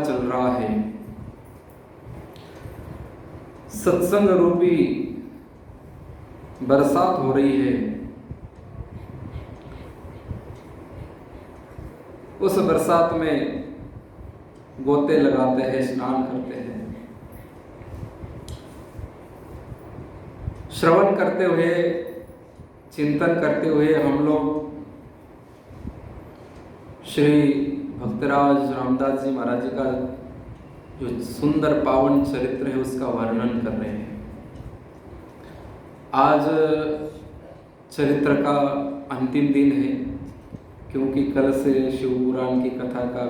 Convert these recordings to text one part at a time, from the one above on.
चल रहा है। सत्संग रूपी बरसात हो रही है। उस बरसात में गोते लगाते हैं, स्नान करते हैं, श्रवण करते हुए, चिंतन करते हुए हम लोग श्री भक्तराज रामदास जी महाराज जी का जो सुंदर पावन चरित्र है उसका वर्णन कर रहे हैं। आज चरित्र का अंतिम दिन है, क्योंकि कल से शिव पुराण की कथा का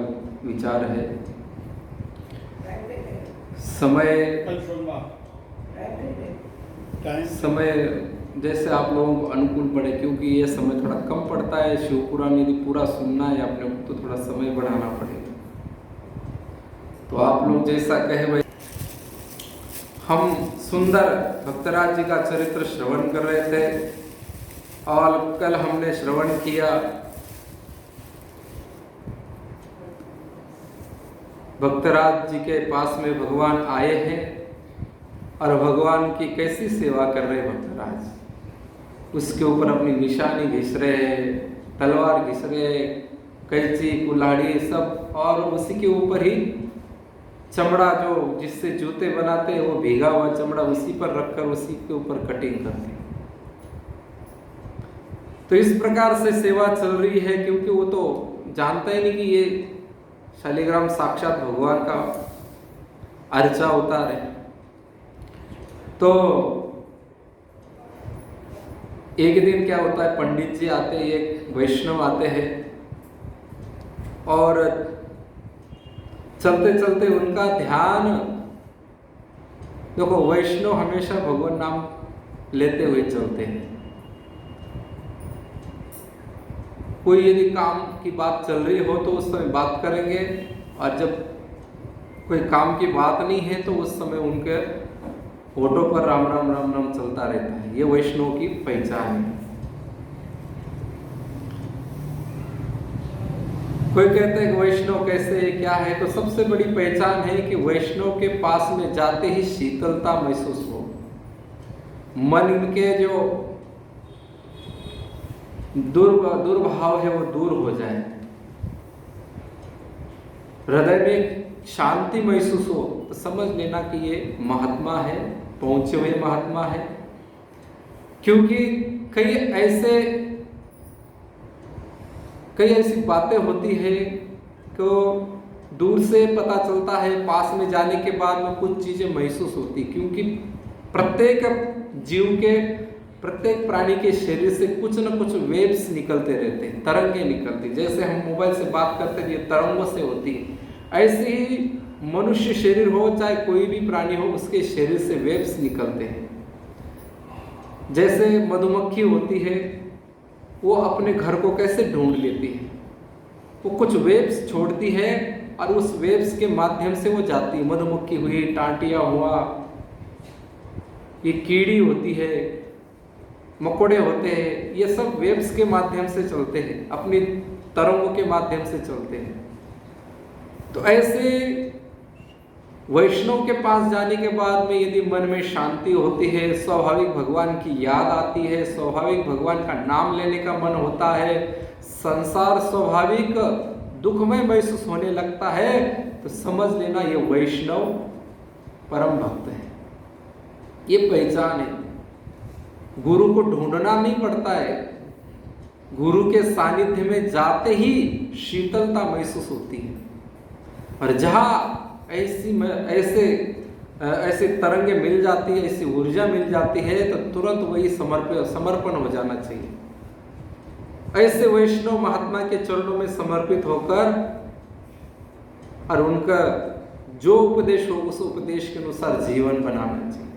विचार है। समय जैसे आप लोगों को अनुकूल पड़े, क्योंकि ये समय थोड़ा कम पड़ता है। शिव पुराण यदि पूरा सुनना है अपने को तो थोड़ा समय बढ़ाना पड़ेगा। तो आप लोग जैसा कहे भाई। हम सुंदर भक्तराज जी का चरित्र श्रवण कर रहे थे और कल हमने श्रवण किया भक्तराज जी के पास में भगवान आए हैं और भगवान की कैसी सेवा कर रहे भक्तराज। उसके ऊपर अपनी निशानी घिस रहे, तलवार घिस रहे, कैंची, कुल्हाड़ी सब, और उसी के ऊपर ही चमड़ा जो जिससे जूते बनाते हैं वो भीगा हुआ चमड़ा उसी पर रखकर उसी के ऊपर कटिंग करते हैं। तो इस प्रकार से सेवा चल रही है, क्योंकि वो तो जानता ही नहीं कि ये शालिग्राम साक्षात भगवान का अर्चा अवतार है। तो एक दिन क्या होता है, पंडित जी आते हैं, एक वैष्णव आते हैं और चलते चलते उनका ध्यान, देखो वैष्णव हमेशा भगवान नाम लेते हुए चलते हैं। कोई यदि काम की बात चल रही हो तो उस समय बात करेंगे, और जब कोई काम की बात नहीं है तो उस समय उनके होठों पर राम राम राम राम चलता रहता है। ये वैष्णव की पहचान है। कोई कहते हैं कि वैष्णव कैसे है, क्या है, तो सबसे बड़ी पहचान है कि वैष्णव के पास में जाते ही शीतलता महसूस हो, मन इनके जो दुर्भाव है वो दूर हो जाए, हृदय में शांति महसूस हो, तो समझ लेना कि ये महात्मा है, पहुंचे हुए महात्मा है। क्योंकि कई ऐसी बातें होती है कि दूर से पता चलता है, पास में जाने के बाद में कुछ चीजें महसूस होती, क्योंकि प्रत्येक जीव के, प्रत्येक प्राणी के शरीर से कुछ न कुछ वेव्स निकलते रहते हैं, तरंगे निकलती। जैसे हम मोबाइल से बात करते हैं, ये तरंगों से होती है, ऐसे ही मनुष्य शरीर हो चाहे कोई भी प्राणी हो, उसके शरीर से वेव्स निकलते हैं। जैसे मधुमक्खी होती है, वो अपने घर को कैसे ढूंढ लेती है, वो कुछ वेव्स छोड़ती है और उस वेव्स के माध्यम से वो जाती है। मधुमक्खी हुई, टांटिया हुआ, ये कीड़ी होती है, मकोड़े होते हैं, ये सब वेव्स के माध्यम से चलते हैं, अपनी तरंगों के माध्यम से चलते हैं। तो ऐसे वैष्णव के पास जाने के बाद में यदि मन में शांति होती है, स्वाभाविक भगवान की याद आती है, स्वाभाविक भगवान का नाम लेने का मन होता है, संसार स्वाभाविक दुखमय महसूस होने लगता है, तो समझ लेना ये वैष्णव परम भक्त है। ये पहचान है। गुरु को ढूंढना नहीं पड़ता है, गुरु के सानिध्य में जाते ही शीतलता महसूस होती है। और जहाँ ऐसे तरंगे मिल जाती है, ऐसी ऊर्जा मिल जाती है, तो तुरंत वही समर्पण हो जाना चाहिए। ऐसे वैष्णव महात्मा के चरणों में समर्पित होकर और उनका जो उपदेश हो उस उपदेश के अनुसार जीवन बनाना चाहिए।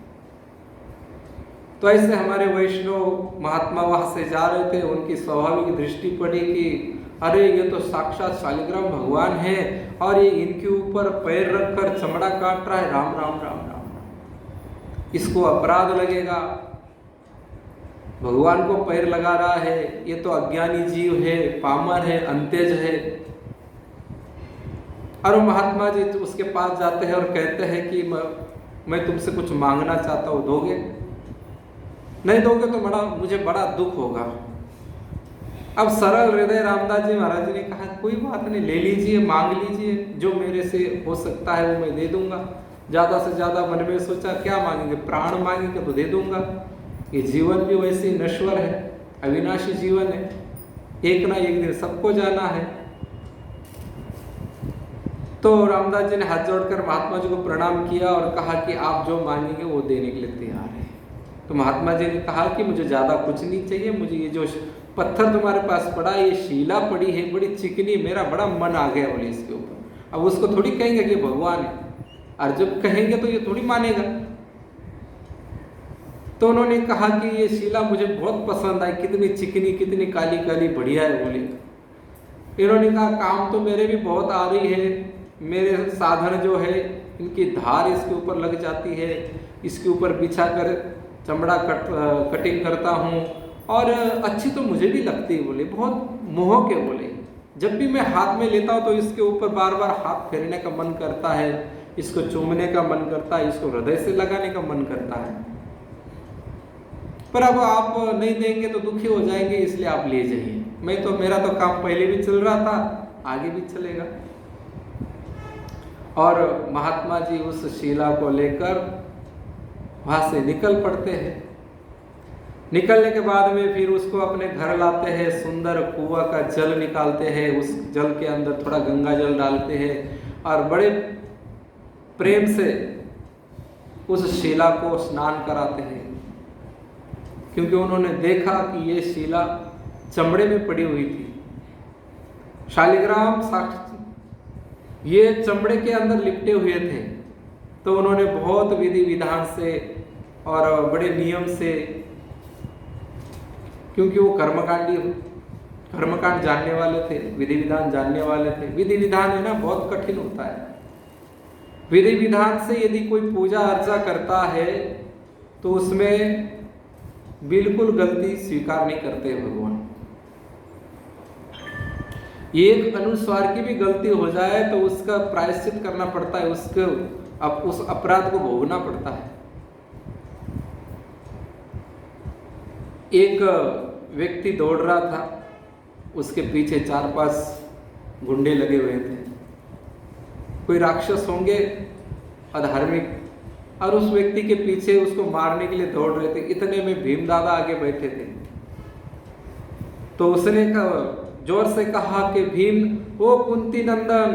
तो ऐसे हमारे वैष्णव महात्मा वहां से जा रहे थे, उनकी स्वाभाविक दृष्टि पड़ी कि अरे ये तो साक्षात शालिग्राम भगवान है और ये इनके ऊपर पैर रखकर चमड़ा काट रहा है, राम राम राम राम। इसको अपराध लगेगा, भगवान को पैर लगा रहा है, ये तो अज्ञानी जीव है, पामर है, अंत्यज है। और महात्मा जी उसके पास जाते हैं और कहते हैं कि मैं तुमसे कुछ मांगना चाहता हूँ, दोगे? नहीं दोगे तो मुझे बड़ा दुख होगा। अब सरल हृदय रामदास जी महाराज जी ने कहा कोई बात नहीं, ले लीजिए, मांग लीजिए, जो मेरे से हो सकता है वो मैं दे दूंगा। ज़्यादा से ज़्यादा मन में सोचा क्या मांगेंगे, प्राण मांगेंगे तो दे दूंगा। ये जीवन भी वैसे ही नश्वर है, अविनाशी जीवन है, एक ना एक दिन सबको जाना है। तो रामदास जी ने हाथ जोड़कर महात्मा जी को प्रणाम किया और कहा कि आप जो मांगेंगे वो देने के लिए तैयार है। तो महात्मा जी ने कहा कि मुझे ज़्यादा कुछ नहीं चाहिए, मुझे ये जो पत्थर तुम्हारे पास पड़ा, ये शीला पड़ी है बड़ी चिकनी, मेरा बड़ा मन आ गया बोले इसके ऊपर। अब उसको थोड़ी कहेंगे कि भगवान है, और जब कहेंगे तो ये थोड़ी मानेगा। तो उन्होंने कहा कि ये शीला मुझे बहुत पसंद आई, कितनी चिकनी, कितनी काली काली, बढ़िया है बोले। इन्होंने कहा काम तो मेरे भी बहुत आ रही है, मेरे साधन जो है इनकी धार इसके ऊपर लग जाती है, इसके ऊपर बिछा कर चमड़ा कटिंग करता हूँ, और अच्छी तो मुझे भी लगती है बोले, बहुत मोह के बोले। जब भी मैं हाथ में लेता हूँ तो इसके ऊपर बार बार हाथ फेरने का मन करता है, इसको चूमने का मन करता है, इसको हृदय से लगाने का मन करता है। पर अब आप नहीं देंगे तो दुखी हो जाएंगे, इसलिए आप ले जाइए। मेरा तो काम पहले भी चल रहा था, आगे भी चलेगा। और महात्मा जी उस शीला को लेकर वहां से निकल पड़ते हैं। निकलने के बाद में फिर उसको अपने घर लाते हैं, सुंदर कुआं का जल निकालते हैं, उस जल के अंदर थोड़ा गंगा जल डालते हैं और बड़े प्रेम से उस शीला को स्नान कराते हैं, क्योंकि उन्होंने देखा कि ये शीला चमड़े में पड़ी हुई थी। शालिग्राम साक्षी ये चमड़े के अंदर लिपटे हुए थे। तो उन्होंने बहुत विधि विधान से और बड़े नियम से, क्योंकि वो कर्मकांड जानने वाले थे, विधि विधान जानने वाले थे। विधि विधान है ना, बहुत कठिन होता है। विधि विधान से यदि कोई पूजा अर्चा करता है तो उसमें बिल्कुल गलती स्वीकार नहीं करते भगवान। एक अनुस्वार की भी गलती हो जाए तो उसका प्रायश्चित करना पड़ता है, उस अपराध को भोगना पड़ता है। एक व्यक्ति दौड़ रहा था, उसके पीछे 4-5 गुंडे लगे हुए थे। कोई राक्षस होंगे अधार्मिक, और उस व्यक्ति के पीछे उसको मारने के लिए दौड़ रहे थे। इतने में भीम दादा आगे बैठे थे। तो उसने जोर से कहा कि भीम, ओ कुंती नंदन,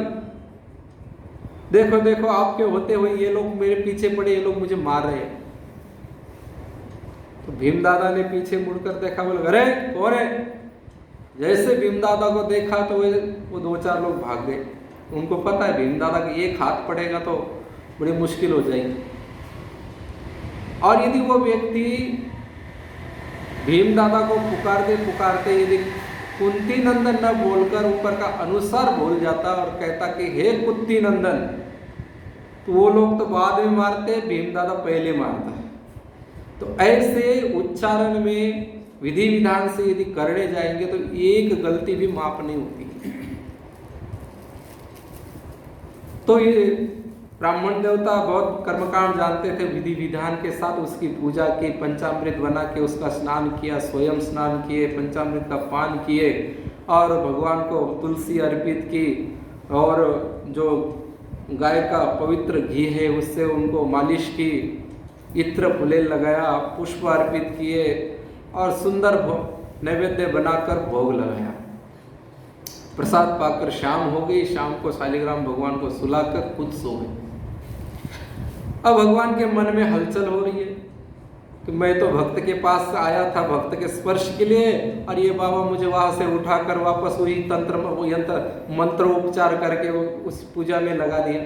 देखो देखो आपके होते हुए ये लोग मेरे पीछे पड़े, ये लोग मुझे मार रहे हैं। तो भीम दादा ने पीछे मुड़कर देखा, बोले अरे कौन है? जैसे भीम दादा को देखा तो वो 2-4 लोग भाग गए। उनको पता है भीम दादा का एक हाथ पड़ेगा तो बड़ी मुश्किल हो जाएगी। और यदि वो व्यक्ति भीम दादा को पुकारते यदि कुंती नंदन न बोलकर ऊपर का अनुसार बोल जाता और कहता कि हे कुंती नंदन, तो वो लोग तो बाद में मारते, भीम दादा पहले मारता है। तो ऐसे उच्चारण में विधि विधान से यदि करने जाएंगे तो एक गलती भी माफ नहीं होती। तो ये ब्राह्मण देवता बहुत कर्मकांड जानते थे, विधि विधान के साथ उसकी पूजा की, पंचामृत बना के उसका स्नान किया, स्वयं स्नान किए, पंचामृत का पान किए और भगवान को तुलसी अर्पित की, और जो गाय का पवित्र घी है उससे उनको मालिश की, इत्र फुले लगाया, पुष्प अर्पित किए और सुंदर नैवेद्य बनाकर भोग लगाया। प्रसाद पाकर शाम हो गई। शाम को शालिग्राम भगवान को सुलाकर खुद सो गए। अब भगवान के मन में हलचल हो रही है कि मैं तो भक्त के पास आया था भक्त के स्पर्श के लिए, और ये बाबा मुझे वहां से उठाकर वापस वही मंत्र उपचार करके उस पूजा में लगा दिया।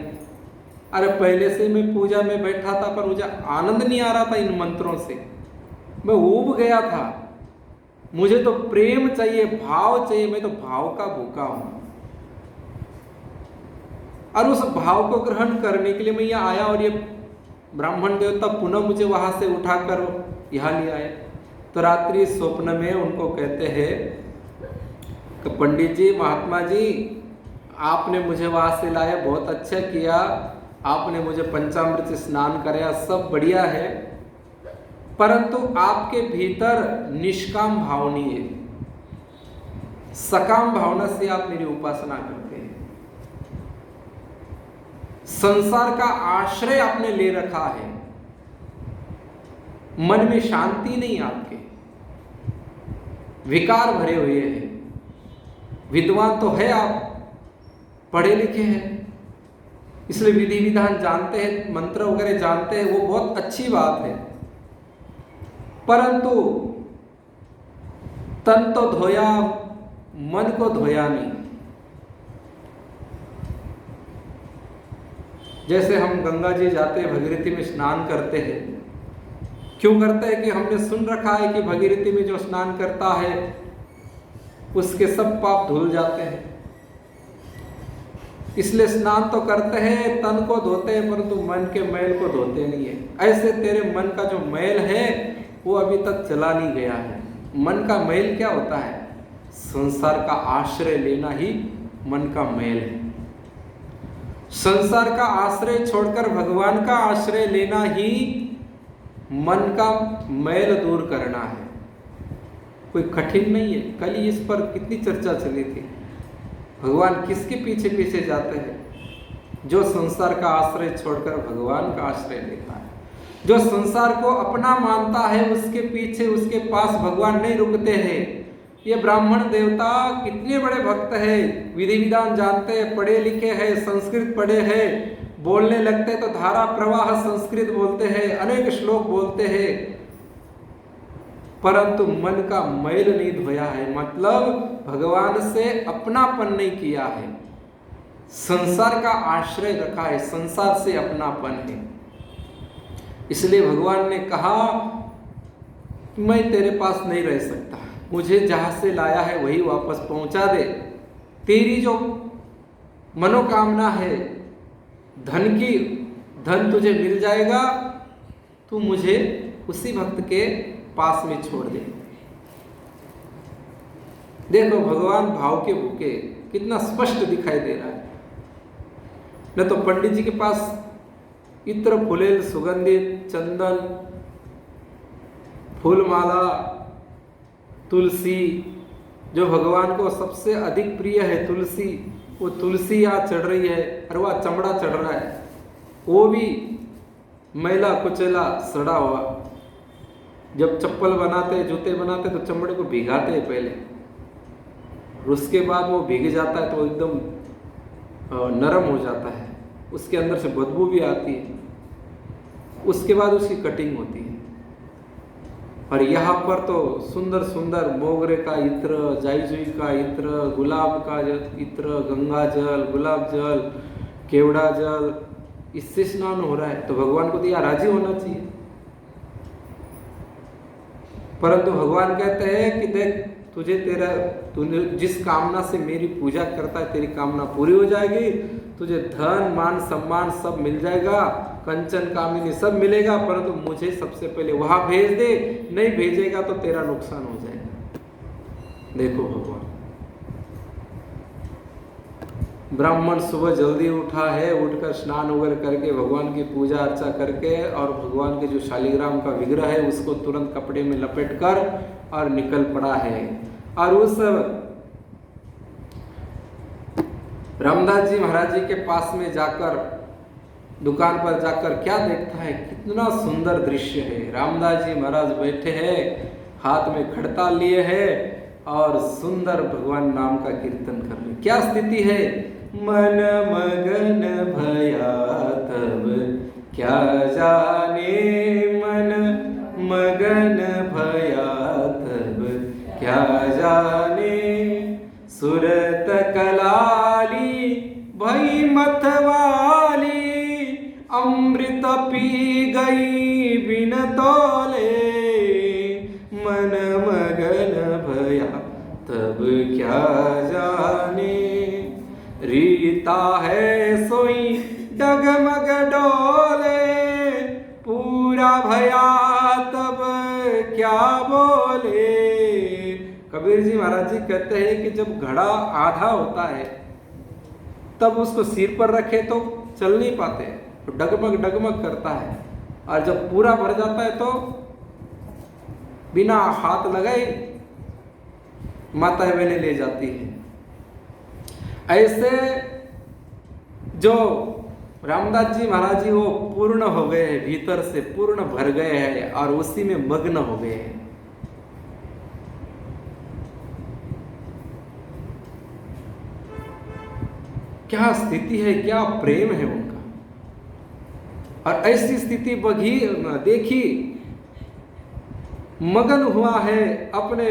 अरे पहले से मैं पूजा में बैठा था, पर मुझे आनंद नहीं आ रहा था इन मंत्रों से, मैं ऊब गया था। मुझे तो प्रेम चाहिए, भाव चाहिए, मैं तो भाव का भूखा हूं। और उस भाव को ग्रहण करने के लिए मैं यहाँ आया, और ये ब्राह्मण देवता पुनः मुझे वहां से उठाकर यहाँ ले आए। तो रात्रि स्वप्न में उनको कहते हैं कि पंडित जी, महात्मा जी, आपने मुझे वहाँ से लाया, बहुत अच्छा किया, आपने मुझे पंचामृत से स्नान कराया, सब बढ़िया है, परंतु आपके भीतर निष्काम भाव नहीं है, सकाम भावना से आप मेरी उपासना करते हैं। संसार का आश्रय आपने ले रखा है, मन में शांति नहीं, आपके विकार भरे हुए हैं। विद्वान तो है आप, पढ़े लिखे हैं, इसलिए विधि विधान जानते हैं, मंत्र वगैरह जानते हैं, वो बहुत अच्छी बात है, परंतु तन तो धोया, मन को धोया नहीं। जैसे हम गंगा जी जाते हैं, भगीरथी में स्नान करते हैं, क्यों करते हैं कि हमने सुन रखा है कि भगीरथी में जो स्नान करता है उसके सब पाप धुल जाते हैं, इसलिए स्नान तो करते हैं, तन को धोते हैं, परंतु मन के मैल को धोते नहीं है। ऐसे तेरे मन का जो मैल है वो अभी तक चला नहीं गया है। मन का मैल क्या होता है? संसार का आश्रय लेना ही मन का मैल है। संसार का आश्रय छोड़कर भगवान का आश्रय लेना ही मन का मैल दूर करना है। कोई कठिन नहीं है। कल इस पर कितनी चर्चा चली थी। भगवान किसके पीछे पीछे जाते हैं? जो संसार का आश्रय छोड़कर भगवान का आश्रय लेता है, जो संसार को अपना मानता है, उसके पीछे उसके पास भगवान नहीं रुकते हैं। ये ब्राह्मण देवता कितने बड़े भक्त हैं, विधि विधान जानते हैं, पढ़े लिखे हैं, संस्कृत पढ़े हैं, बोलने लगते तो धारा प्रवाह संस्कृत बोलते हैं, अनेक श्लोक बोलते हैं, परंतु मन का मैल नहीं धोया है, मतलब भगवान से अपनापन नहीं किया है, संसार का आश्रय रखा है, संसार से अपनापन है। इसलिए भगवान ने कहा मैं तेरे पास नहीं रह सकता, मुझे जहां से लाया है वही वापस पहुंचा दे। तेरी जो मनोकामना है धन की, धन तुझे मिल जाएगा, तू मुझे उसी भक्त के पास में छोड़ दे। देखो भगवान भाव के भूखे कितना स्पष्ट दिखाई दे रहा है। न तो पंडित जी के पास इत्र फुलेल सुगंधित चंदन, फूलमाला, तुलसी, जो भगवान को सबसे अधिक प्रिय है तुलसी, वो तुलसी यहाँ चढ़ रही है और वह चमड़ा चढ़ रहा है, वो भी मैला कुचैला सड़ा हुआ। जब चप्पल बनाते, जूते बनाते तो चमड़े को भिगाते हैं पहले, उसके बाद वो भीग जाता है तो एकदम नरम हो जाता है, उसके अंदर से बदबू भी आती है, उसके बाद उसकी कटिंग होती है। और यहाँ पर तो सुंदर सुंदर मोगरे का इत्र, जाईजुई का इत्र, गुलाब का इत्र, गंगा जल, गुलाब जल, केवड़ा जल, इससे स्नान हो रहा है। तो भगवान को तो यह राजी होना चाहिए, परंतु भगवान कहते हैं कि देख तुझे तूने जिस कामना से मेरी पूजा करता है तेरी कामना पूरी हो जाएगी, तुझे धन मान सम्मान सब मिल जाएगा, कंचन कामिनी सब मिलेगा, परंतु मुझे सबसे पहले वहां भेज दे, नहीं भेजेगा तो तेरा नुकसान हो जाएगा। देखो भगवान, ब्राह्मण सुबह जल्दी उठा है, उठकर स्नान वगैरह करके भगवान की पूजा अर्चा करके और भगवान के जो शालिग्राम का विग्रह है उसको तुरंत कपड़े में लपेट कर और निकल पड़ा है। और उस रामदास जी महाराज जी के पास में जाकर, दुकान पर जाकर क्या देखता है, कितना सुंदर दृश्य है। रामदास जी महाराज बैठे हैं, हाथ में खड़ताल लिए हैं और सुंदर भगवान नाम का कीर्तन कर रहे। क्या स्थिति है? मन मगन भया तब क्या जाने, मन मगन भया तब क्या जाने, सुरत कलाली भई मतवाली, अमृत पी गई बिन तोले, मन मगन भया तब क्या जाने, रीता है सोई डगमग डोले, पूरा भया तब क्या बोले। कबीर जी महाराज जी कहते हैं कि जब घड़ा आधा होता है तब उसको सिर पर रखे तो चल नहीं पाते, तो डगमग डगमग करता है, और जब पूरा भर जाता है तो बिना हाथ लगाए माता बहनें ले जाती है। ऐसे जो रामदास जी महाराज जी वो पूर्ण हो गए हैं, भीतर से पूर्ण भर गए हैं और उसी में मग्न हो गए हैं। क्या स्थिति है, क्या प्रेम है उनका। और ऐसी स्थिति देखी, मगन हुआ है अपने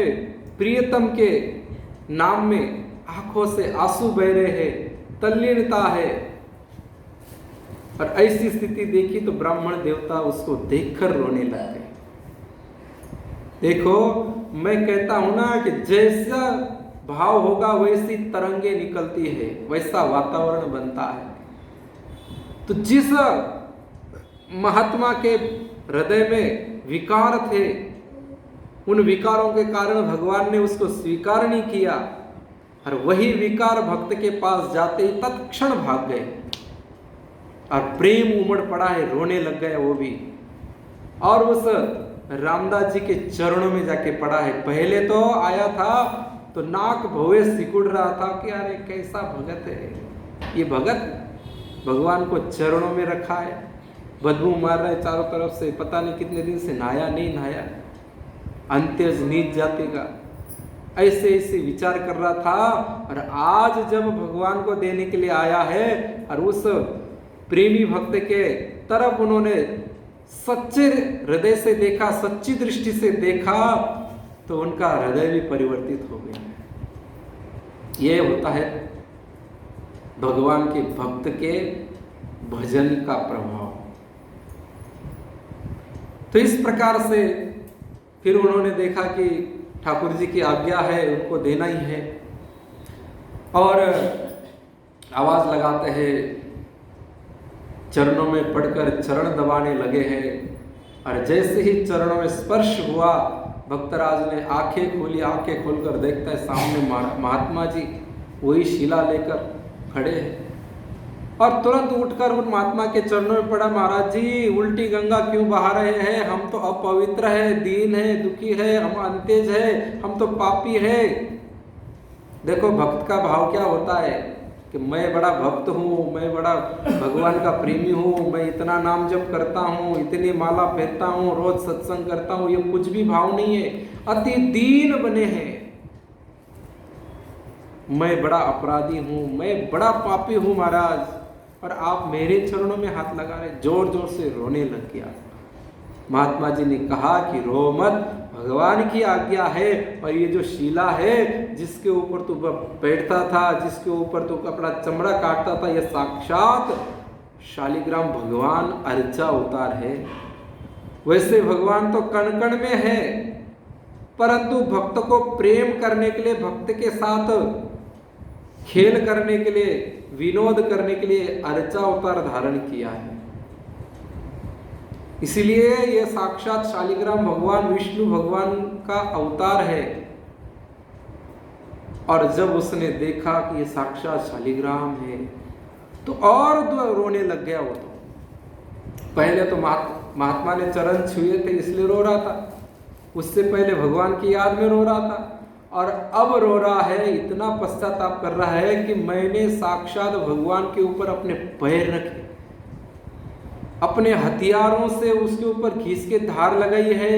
प्रियतम के नाम में, आंखों से आंसू बह रहे हैं, तल्लीनता है। और ऐसी स्थिति देखी तो ब्राह्मण देवता उसको देखकर रोने लग गए। देखो, मैं कहता हूं ना कि जैसा भाव होगा वैसी तरंगे निकलती है, वैसा वातावरण बनता है। तो जिस महात्मा के हृदय में विकार थे, उन विकारों के कारण भगवान ने उसको स्वीकार नहीं किया, और वही विकार भक्त के पास जाते ही तत्क्षण भाग गए और प्रेम उमड़ पड़ा है, रोने लग गए वो भी, और उस रामदास जी के चरणों में जाके पड़ा है। पहले तो आया था तो नाक भौवे सिकुड़ रहा था कि अरे कैसा भगत है ये, भगत भगवान को चरणों में रखा है, बदबू मार रहा है चारों तरफ से, पता नहीं कितने दिन से नहाया नहीं नहाया, अंत्यज नीच जातेगा, ऐसे ऐसे विचार कर रहा था। और आज जब भगवान को देने के लिए आया है और उस प्रेमी भक्त के तरफ उन्होंने सच्चे हृदय से देखा, सच्ची दृष्टि से देखा, तो उनका हृदय भी परिवर्तित हो गया। ये होता है भगवान के भक्त के भजन का प्रभाव। तो इस प्रकार से फिर उन्होंने देखा कि ठाकुर जी की आज्ञा है, उनको देना ही है, और आवाज लगाते हैं, चरणों में पड़कर चरण दबाने लगे हैं। और जैसे ही चरणों में स्पर्श हुआ, भक्तराज ने आंखें खोली, आंखें खोलकर देखता है सामने महात्मा जी वही शिला लेकर खड़े हैं, और तुरंत उठकर उन महात्मा के चरणों में पड़ा, महाराज जी उल्टी गंगा क्यों बहा रहे हैं, हम तो अपवित्र है, दीन है, दुखी है, हम अंत्यज है, हम तो पापी है। देखो भक्त का भाव क्या होता है कि मैं बड़ा भक्त हूँ, मैं बड़ा भगवान का प्रेमी हूँ, मैं इतना नाम जप करता हूँ, इतनी माला फेरता हूँ, रोज सत्संग करता हूँ, ये कुछ भी भाव नहीं है, अति दीन बने हैं। मैं बड़ा अपराधी हूँ, मैं बड़ा पापी हूँ महाराज, और आप मेरे चरणों में हाथ लगा रहे। जोर जोर से रोने लग गया। महात्मा जी ने कहा कि रो मत, भगवान की आज्ञा है, और ये जो शिला है जिसके ऊपर तू बैठता था, जिसके ऊपर तू अपना चमड़ा काटता था, यह साक्षात शालिग्राम भगवान अर्चा अवतार है। वैसे भगवान तो कण कण में है, परंतु भक्त को प्रेम करने के लिए, भक्त के साथ खेल करने के लिए, विनोद करने के लिए अर्चा अवतार धारण किया है। इसलिए यह साक्षात शालिग्राम भगवान विष्णु भगवान का अवतार है। और जब उसने देखा कि यह साक्षात शालिग्राम है तो और रोने लग गया। वो तो पहले तो महात्मा ने चरण छुए थे इसलिए रो रहा था, उससे पहले भगवान की याद में रो रहा था, और अब रो रहा है, इतना पश्चाताप कर रहा है कि मैंने साक्षात भगवान के ऊपर अपने पैर रखे, अपने हथियारों से उसके ऊपर घिस के धार लगाई है,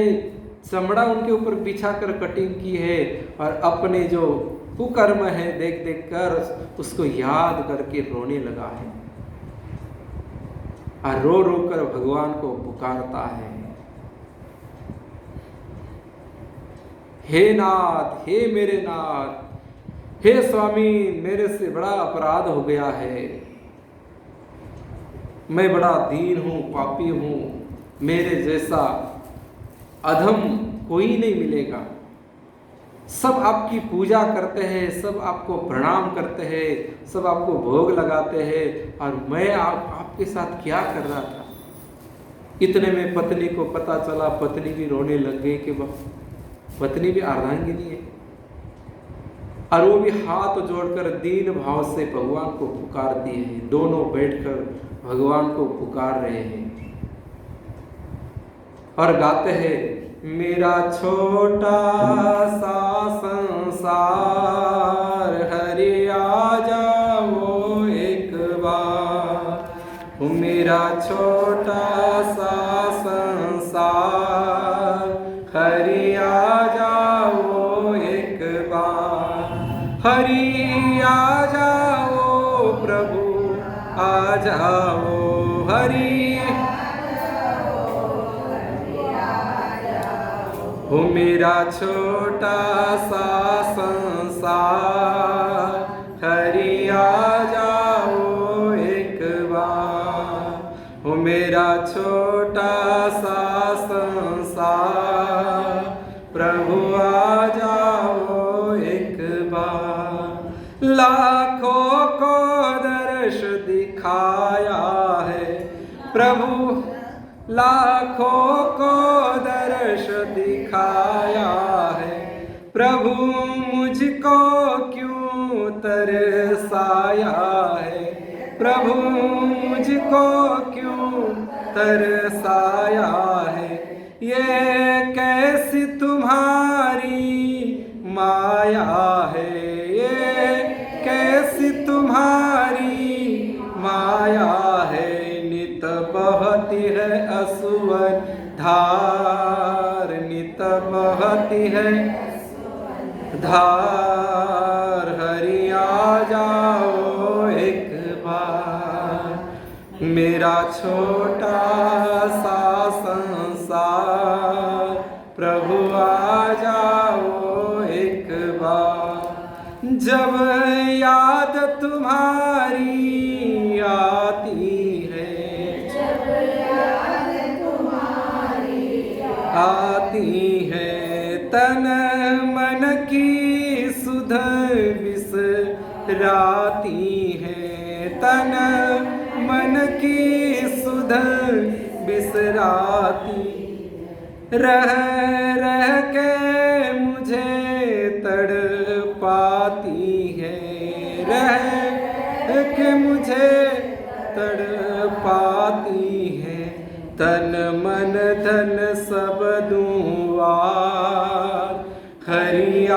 चमड़ा उनके ऊपर बिछा कर कटिंग की है, और अपने जो कुकर्म है देख देख कर उसको याद करके रोने लगा है, और रो रो कर भगवान को पुकारता है, हे नाथ, हे मेरे नाथ, हे स्वामी, मेरे से बड़ा अपराध हो गया है, मैं बड़ा दीन हूँ, पापी हूँ, मेरे जैसा अधम कोई नहीं मिलेगा। सब आपकी पूजा करते हैं, सब आपको प्रणाम करते हैं, सब आपको भोग लगाते हैं, और मैं आपके साथ क्या कर रहा था। इतने में पत्नी को पता चला, पत्नी भी रोने लग गई कि पत्नी भी अर्धांगिनी है। और वो भी हाथ जोड़कर दीन भाव से भगवान को पुकारती है। दोनों बैठकर भगवान को पुकार रहे हैं और गाते हैं, मेरा छोटा सा संसार हरि आ जाओ एक बार। मेरा छोटा सा संसार हरि आ जाओ एक बार। हरि आ जाओ प्रभु आ जाओ, हरि हो मेरा छोटा सा संसार हरि आ जाओ एक बार। हो मेरा छोटा सा संसार प्रभु आ जाओ एक बार। लाखों को दर्श दिखाया है प्रभु, लाखों को दर्श दिखाया है प्रभु, मुझको क्यों तरसाया है प्रभु, मुझको क्यों तरसाया है। ये कैसी तुम्हारी माया है, ये कैसी तुम्हारी माया है। नित बहती है असुवर धार, नित बहती है धार। हरि आ जाओ एक बार। मेरा छोटा सा संसार प्रभु आ जाओ एक बार। जब याद तुम्हारी आती है, जब याद तुम्हारी आती है, तन मन की सुध बिसराती है, तन मन की सुध बिसराती। रह रह के मुझे तड़पाती है, रह के मुझे तड़पाती है। तन मन धन सब दूंवार, हरि आ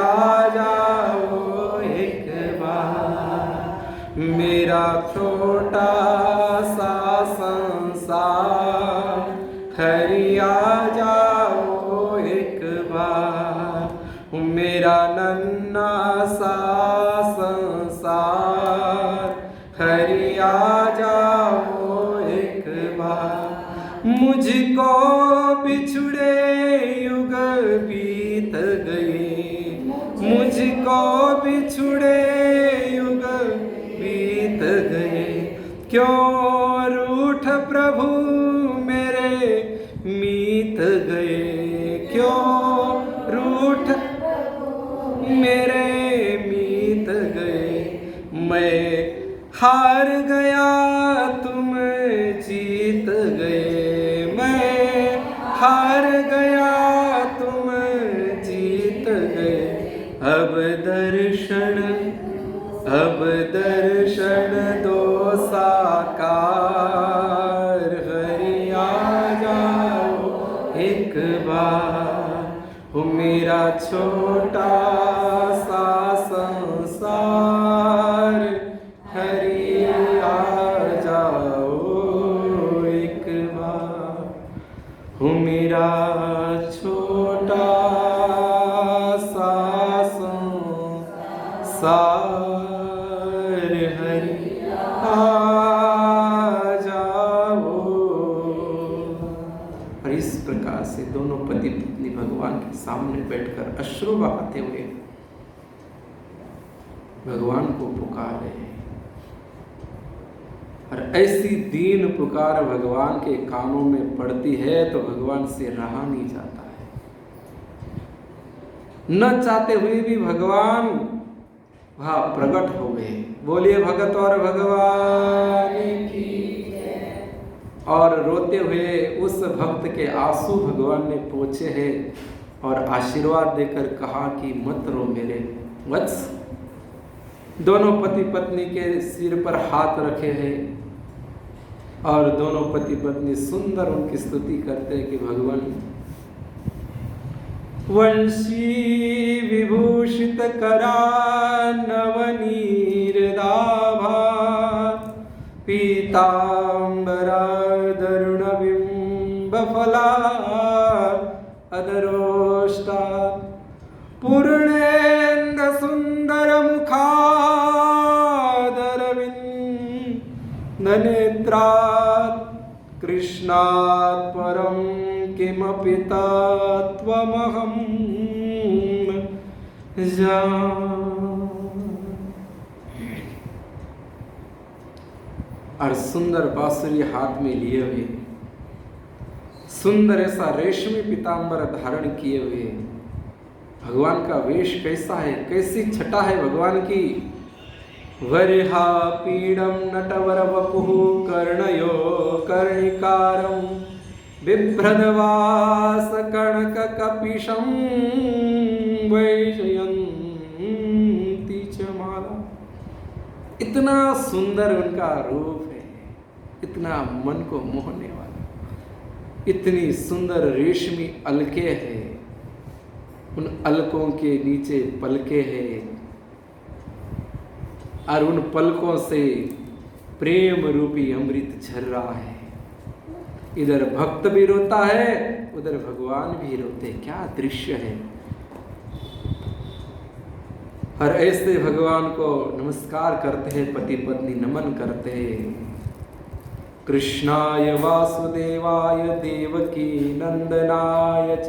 जाओ एक बार। मेरा छोटा सा संसार हरि आ जाओ एक बार। मेरा नन्हा सा संसार हरि आ जाओ एक बार। मुझको बिछुड़े युग बीत गए, मुझको बिछुड़े युग बीत गए। क्यों रूठ प्रभु मेरे मीत गए, क्यों रूठ मेरे मीत गए। मैं हार गया तुम जीत गए, मैं हार गया तुम जीत गए। अब दर्शन दो साकार, हरि आ जाओ एक बार। हो मेरा छोटा सा संसार हरि आ जाओ एक बार। हो मेरा छोटा सा संसार हरि आ जाओ। और इस प्रकार से दोनों पति पत्नी भगवान के सामने बैठकर अश्रु बहाते हुए भगवान को पुकार रहे हैं। और ऐसी दीन पुकार भगवान के कानों में पड़ती है तो भगवान से रहा नहीं जाता है। न चाहते हुए भी भगवान वहाँ प्रकट हो गए। बोलिए भगत और भगवान की। और रोते हुए उस भक्त के आंसू भगवान ने पोंछे हैं और आशीर्वाद देकर कहा कि मत रो मेरे वत्स, दोनों पति पत्नी के सिर पर हाथ रखे हैं और दोनों पति पत्नी सुंदर उनकी स्तुति करते हैं कि भगवान वंशी विभूषित करा नवनीरदाभा पीतांबरा दरुण बिंब फला अदरोष्टा पूर्णेन्द्र सुंदर मुखादरविंद नेत्रात् कृष्णात् परं किमपि तत्त्वमहं और सुंदर बांसुरी हाथ में लिए हुए, सुंदर ऐसा रेशमी पीतांबर धारण किए हुए, भगवान का वेश कैसा है, कैसी छटा है भगवान की। वरिहा पीडम नटवर वपुः कर्णयो कर्णिकारं बिभ्रदवास कणक कपिशं वैजयन्ती च माला। इतना सुंदर उनका रूप है, इतना मन को मोहने वाला, इतनी सुंदर रेशमी अलके है, उन अलकों के नीचे पलके हैं और उन पलकों से प्रेम रूपी अमृत झर रहा है। इधर भक्त भी रोता है, उधर भगवान भी रोते। क्या दृश्य है। और ऐसे भगवान को नमस्कार करते हैं, पति पत्नी नमन करते हैं। कृष्णाय वासुदेवाय देवकी नंदनाय च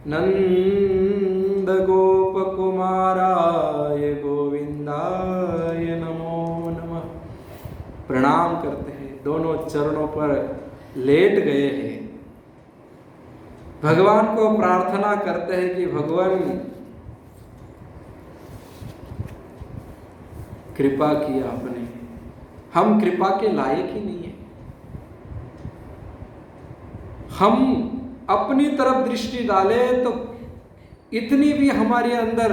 नंद गोप कुमाराय गोविंदाय नमो नमः। प्रणाम करते हैं, दोनों चरणों पर लेट गए हैं। भगवान को प्रार्थना करते हैं कि भगवान कृपा किया आपने, हम कृपा के लायक ही नहीं है। हम अपनी तरफ दृष्टि डाले तो इतनी भी हमारे अंदर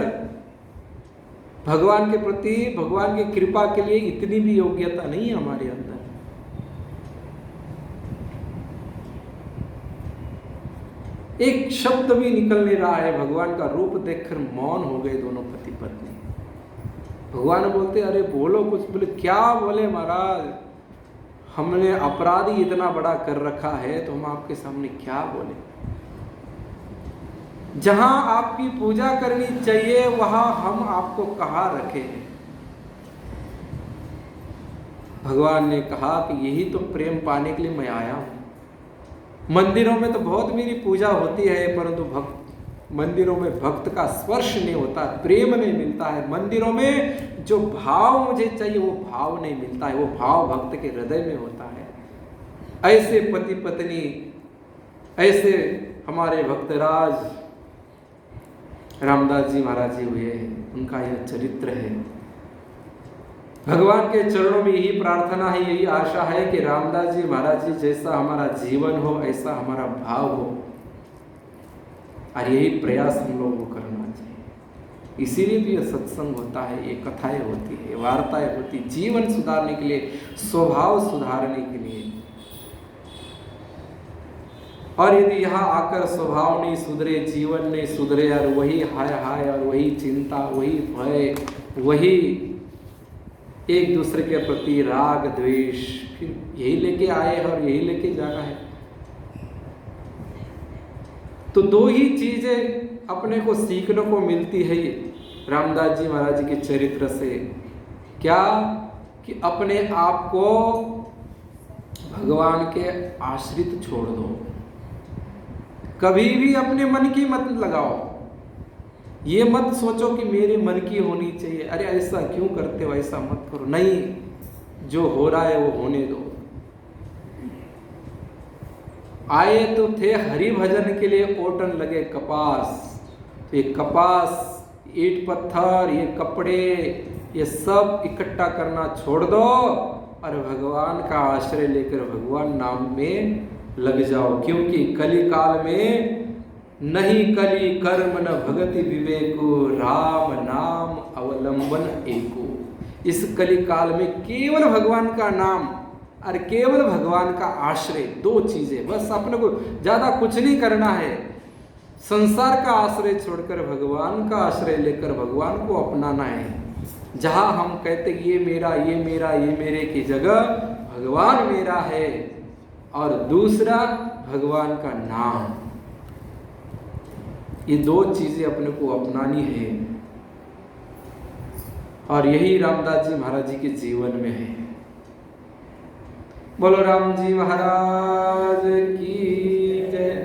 भगवान के प्रति, भगवान की कृपा के लिए इतनी भी योग्यता नहीं है हमारे अंदर। एक शब्द भी निकल नहीं रहा है। भगवान का रूप देखकर मौन हो गए दोनों पति पत्नी। भगवान बोलते अरे बोलो कुछ। बोले क्या बोले महाराज, हमने अपराध ही इतना बड़ा कर रखा है तो हम आपके सामने क्या बोले। जहां आपकी पूजा करनी चाहिए वहां हम आपको कहाँ रखे हैं। भगवान ने कहा कि यही तो प्रेम पाने के लिए मैं आया हूं। मंदिरों में तो बहुत मेरी पूजा होती है, परंतु मंदिरों में भक्त का स्पर्श नहीं होता, प्रेम नहीं मिलता है। मंदिरों में जो भाव मुझे चाहिए वो भाव नहीं मिलता है, वो भाव भक्त के हृदय में होता है। ऐसे पति पत्नी, ऐसे हमारे भक्तराज रामदास जी महाराज जी हुए हैं, उनका यह चरित्र है। भगवान के चरणों में यही प्रार्थना है, यही आशा है कि रामदास जी महाराज जी जैसा हमारा जीवन हो, ऐसा हमारा भाव हो, और यही प्रयास हम लोगों को करना चाहिए। इसीलिए भी यह सत्संग होता है, ये कथाएं होती है, वार्ताएं होती, जीवन सुधारने के लिए, स्वभाव सुधारने के लिए। और यदि यहाँ आकर स्वभाव नहीं सुधरे, जीवन नहीं सुधरे, और वही हाय हाय और वही चिंता, वही भय, वही एक दूसरे के प्रति राग द्वेष, फिर यही लेके आए हैं और यही लेके जाना है, तो दो ही चीजें अपने को सीखने को मिलती है रामदास जी महाराज जी के चरित्र से। क्या कि अपने आप को भगवान के आश्रित छोड़ दो, कभी भी अपने मन की मत लगाओ। ये मत सोचो कि मेरे मन की होनी चाहिए, अरे ऐसा क्यों करते हो, ऐसा मत करो। नहीं, जो हो रहा है वो होने दो। आए तो थे हरि भजन के लिए, ओटन लगे कपास। तो ये कपास, ईंट पत्थर, ये कपड़े, ये सब इकट्ठा करना छोड़ दो और भगवान का आश्रय लेकर भगवान नाम में लग जाओ। क्योंकि कली काल में नहीं कली कर्म न भगति विवेको, राम नाम अवलंबन एको। इस कली काल में केवल भगवान का नाम और केवल भगवान का आश्रय, दो चीजें बस। अपने को ज्यादा कुछ नहीं करना है। संसार का आश्रय छोड़कर भगवान का आश्रय लेकर भगवान को अपनाना है। जहां हम कहते ये मेरा ये मेरा ये मेरे की जगह भगवान मेरा है, और दूसरा भगवान का नाम। ये दो चीजें अपने को अपनानी है, और यही रामदास जी महाराज जी के जीवन में है। बोलो राम जी महाराज की